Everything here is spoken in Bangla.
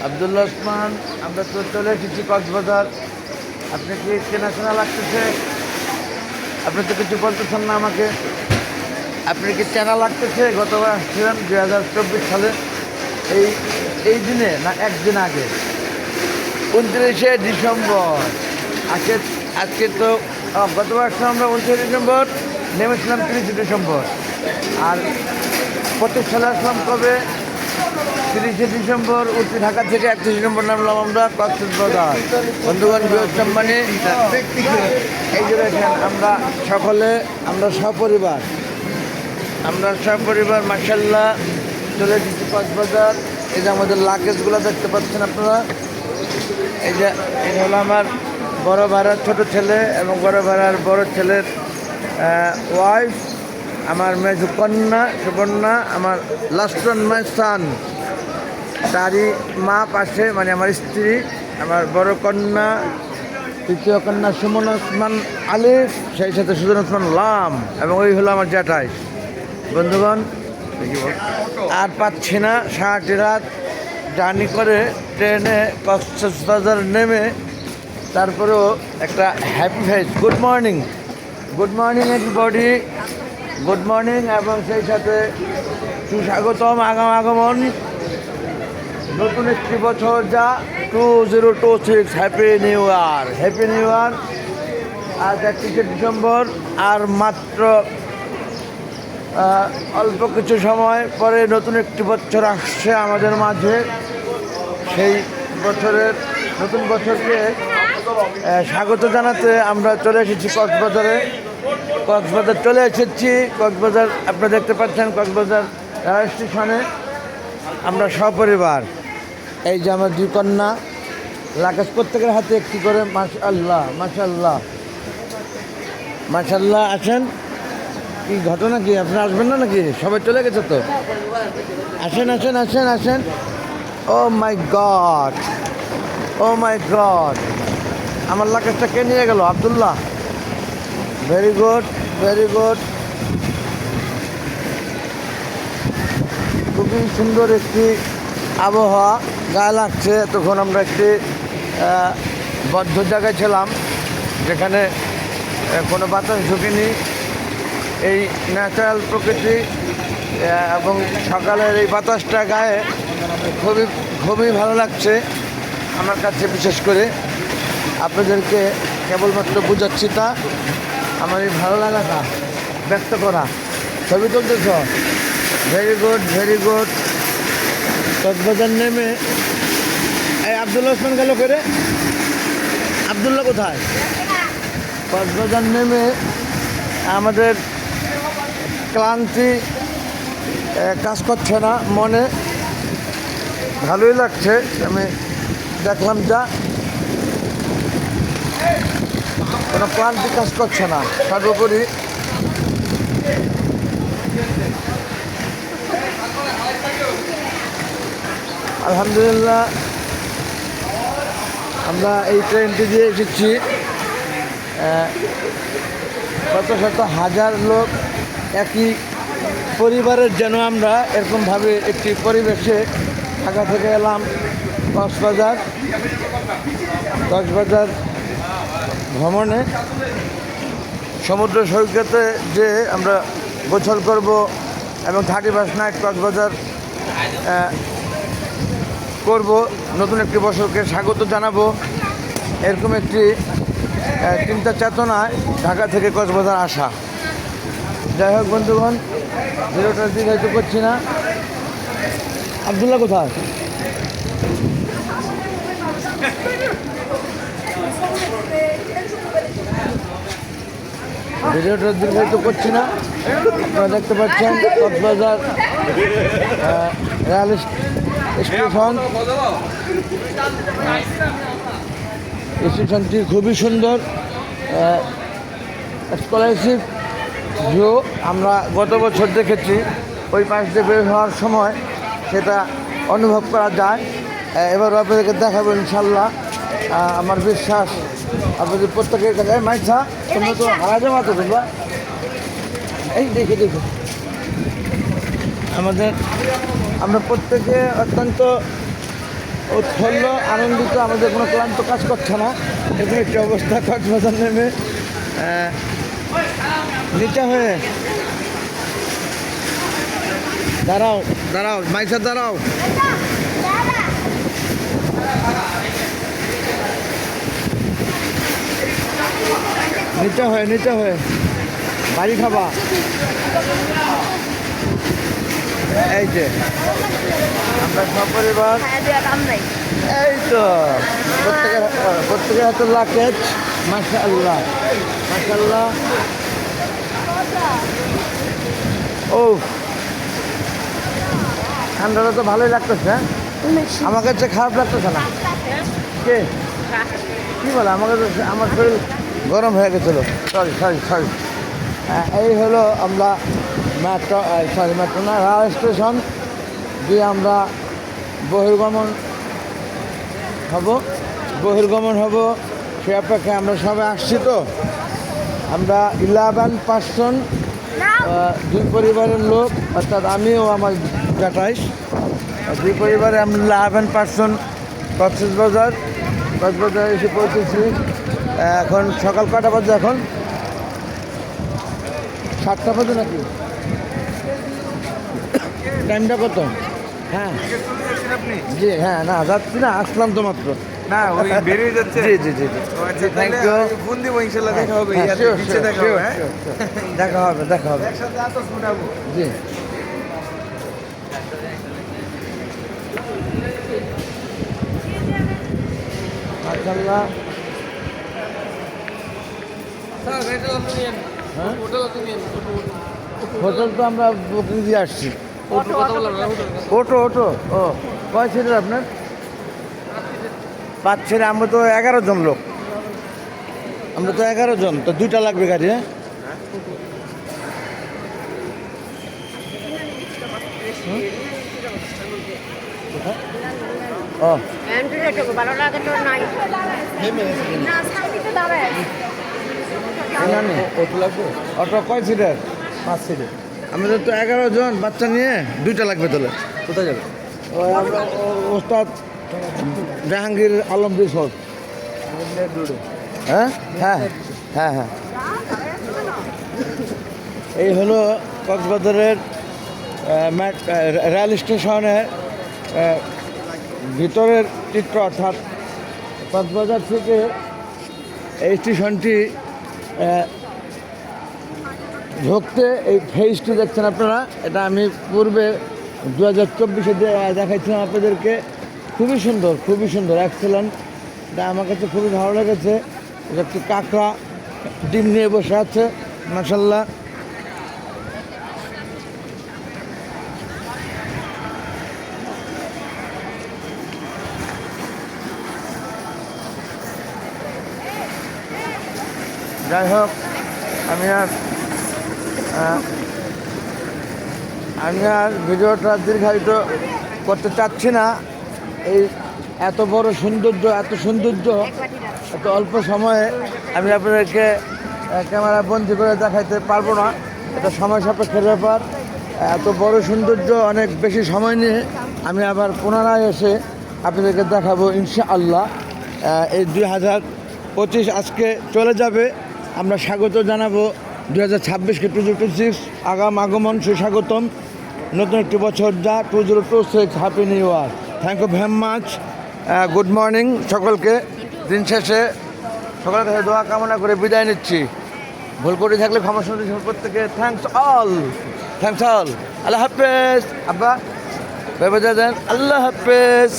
আব্দুল্লাহ ওসমান, আমরা তো চলে এসেছি কক্সবাজার। আপনি কি চেনাশোনা লাগতেছে? আপনি তো কিছু বলতেছেন না আমাকে। আপনি কি চেনা লাগতেছে? গতবার আসছিলাম 2024 সালে এই এই দিনে, না একদিন আগে, 29শে ডিসেম্বর। আজকে আজকে তো গতবার আসলাম আমরা 29শে ডিসেম্বর, নেমেছিলাম 30শে ডিসেম্বর। আর প্রত্যেক সালে আসলাম কবে? 30শে ডিসেম্বর উঠছি ঢাকা থেকে, 31শে ডিসেম্বর নামলাম আমরা কক্সবাজার। বন্ধুগণ, মানে এই যে দেখেন, আমরা সকলে, আমরা সপরিবার মাশাআল্লাহ চলে এসেছি কক্সবাজার। এই যে আমাদের লাগেজগুলো দেখতে পাচ্ছেন আপনারা। এটা হলো আমার বড় ভাড়ার ছোট ছেলে এবং বড় ভাড়ার বড় ছেলের ওয়াইফ, আমার মেজু কন্যা সুবর্ণা, আমার লাস্ট ওয়ান মাই সান, তারই মা পাশে, মানে আমার স্ত্রী, আমার বড় কন্যা, তৃতীয় কন্যা সুমন ওসমান আলিফ, সেই সাথে সুজন ওসমান লাম, এবং ওই হলো আমার জ্যাঠাই। বন্ধুগণ, আর পাচ্ছি না, সারাটি রাত জার্নি করে ট্রেনে কক্সবাজার নেমে তারপরেও একটা happy face. Good morning everybody, good morning, এবং সেই সাথে সুস্বাগতম আগমন নতুন একটি বছর, যা 2026। হ্যাপি নিউ ইয়ার। আজ 31শে ডিসেম্বর, আর মাত্র অল্প কিছু সময় পরে নতুন একটি বছর আসছে আমাদের মাঝে। সেই নতুন বছরকে স্বাগত জানাতে আমরা চলে এসেছি কক্সবাজার আপনারা দেখতে পাচ্ছেন, কক্সবাজার রেল স্টেশনে আমরা সপরিবার। এই যে আমার দুই কন্যা, লাগেজ প্রত্যেকের হাতে একটি করে। মাশাআল্লাহ। আসেন, কি ঘটনা কি? আপনি আসবেন না নাকি? সবাই চলে গেছে তো। আসেন। ও মাই গড, আমার লাগেজটা কে নিয়ে গেল? আব্দুল্লাহ। Very good. খুবই সুন্দর একটি আবহাওয়া, গায়ে লাগছে। তখন আমরা একটি বদ্ধ জায়গায় ছিলাম, যেখানে কোনো বাতাস ঢুকেনি। এই ন্যাচারাল প্রকৃতি এবং সকালের এই বাতাসটা গায়ে খুবই ভালো লাগছে আমার কাছে। বিশেষ করে আপনাদেরকে কেবলমাত্র বোঝাচ্ছি তা, আমার এই ভালো লাগাটা ব্যক্ত করা। ছবি তুলতেছ? Very good. কক্সবাজার নেমে এই আব্দুল্লাহ ওসমান গেল করে। আব্দুল্লাহ কোথায়? কক্সবাজার নেমে আমাদের ক্লান্তি কাজ করছে না মনে, ভালোই লাগছে। আমি দেখলাম যা, কোনো ক্লান্তি কাজ করছে না। সর্বোপরি আলহামদুলিল্লাহ আমরা এই ট্রেনটি দিয়ে এসেছি। শত হাজার লোক একই পরিবারের, যেন আমরা এরকমভাবে একটি পরিবেশে ঢাকা থেকে এলাম কক্সবাজার ভ্রমণে। সমুদ্র সৈকতে যে আমরা গোসল করব এবং 31 নাইট কক্সবাজার করব, নতুন একটি বছরকে স্বাগত জানাবো, এরকম একটি চিন্তা চেতনায় ঢাকা থেকে কক্সবাজার আসা। যাই হোক বন্ধুগণ, ভিডিওটা দীর্ঘায়িত করছি না। আব্দুল্লাহ কোথায়? ভিডিওটা দীর্ঘায়িত করছি না। আপনারা দেখতে পাচ্ছেন কক্সবাজার রেল স্টেশনটি খুবই সুন্দর, এক্সক্লুসিভ ভিউ। আমরা গত বছর দেখেছি, ওই পাশ দিয়ে বের হওয়ার সময় সেটা অনুভব করা যায়। এবার আপনাদেরকে দেখাবো ইনশাল্লাহ। আমার বিশ্বাস আপনাদের প্রত্যেকের কাছে। মাইছা, তোমরা তো হারা যাওয়া তো তোমরা, এই দেখে আমরা প্রত্যেকে অত্যন্ত উৎফুল্ল আনন্দিত, আমাদের কোনো ক্লান্ত কাজ করছে না, এরকম একটি অবস্থা। কক্সবাজার নেমে নিচে হয়ে দাঁড়াও দাঁড়াও মাইসা দাঁড়াও। নিচে হয়ে বাড়ি খাবা। এই যে আমরা সপরিবার, এই তো প্রত্যেকের হাতে লাকেজ। মাশাআল্লাহ মাশাআল্লাহ। ও ঠান্ডাটা তো ভালোই লাগতেছে, আমার কাছে খারাপ লাগতেছে না। কে কী বলে, আমার কাছে আমার শরীর গরম হয়ে গেছিলো। সরি সরি সরি এই হলো আমরা মেট্রো না রেল স্টেশন দিয়ে আমরা বহির্গমন হব। সে অপেক্ষায় আমরা সবাই আসছি। তো আমরা 11 পার্সন, 2 পরিবারের লোক, অর্থাৎ আমিও আমার জাটাইশ, 2 পরিবারে আমরা 11 পার্সন কক্সবাজার এসে পৌঁছেছি। এখন সকাল কটা বাজে? এখন 7টা বাজে নাকি? টাইমটা কত? হ্যাঁ জি, হ্যাঁ না যাচ্ছি না, আসলাম তো মাত্র। না ওই বেরিয়ে যাচ্ছে। জি জি জি জি, থ্যাংক ইউ। ফোন দিব, ইনশাআল্লাহ দেখা হবে। দেখা হবে। একসাথে এত শোনাবো। জি মাশাআল্লাহ। হ্যাঁ হোটেল তো আমরা বুকিং দিয়ে আসছি। ওটো ও কয় সিটের আপনার? 5 ছেড়ে আমরা তো 11 জন লোক, আমরা তো 11 জন, তো 2টা লাগবে গাড়ি। হ্যাঁ ও অটো কয় সিটের? 5 সিটে। আমাদের তো 11 জন, বাচ্চা নিয়ে 2টা লাগবে। তাহলে কোথায় যাবে? আমরা ওস্তাদ জাহাঙ্গীর আলম রিসোর্ট। হ্যাঁ হ্যাঁ হ্যাঁ হ্যাঁ এই হলো কক্সবাজারের রেল স্টেশনের ভিতরের চিত্র। অর্থাৎ কক্সবাজার থেকে এই স্টেশনটি ঢুকতে এই ফেজটি দেখছেন আপনারা, এটা আমি পূর্বে 2024-এ দেখাইছিলাম আপনাদেরকে। খুবই সুন্দর এক্সেলেন্ট। এটা আমার কাছে খুবই ভালো লেগেছে। এটা একটি কাঁকড়া ডিম নিয়ে বসে আছে, মাশাআল্লাহ। যাই হোক, আমি আর ভিডিওটা দীর্ঘায়িত করতে চাচ্ছি না। এই এত বড় সৌন্দর্য, এত অল্প সময়ে আমি আপনাদেরকে ক্যামেরা বন্দি করে দেখাইতে পারবো না, এটা সময় সাপেক্ষের ব্যাপার। এত বড় সৌন্দর্য অনেক বেশি সময় নিয়ে আমি আবার পুনরায় এসে আপনাদেরকে দেখাবো ইনশাআল্লাহ। এই 2025 আজকে চলে যাবে, আমরা স্বাগত জানাবো 2026কে, 2026 আগমন সুস্বাগতম। নতুন একটি বছর যা 2026, happy new year. Thank you very much. Good morning সকলকে। দিন শেষে সকলের কাছে দোয়া কামনা করে বিদায় নিচ্ছি। ভুল করে থাকলে ক্ষমা সুন্দর প্রত্যেকে। Thanks all. আল্লাহ হাফেজ। আব্বা ভেবে দেন, আল্লাহ হাফেজ।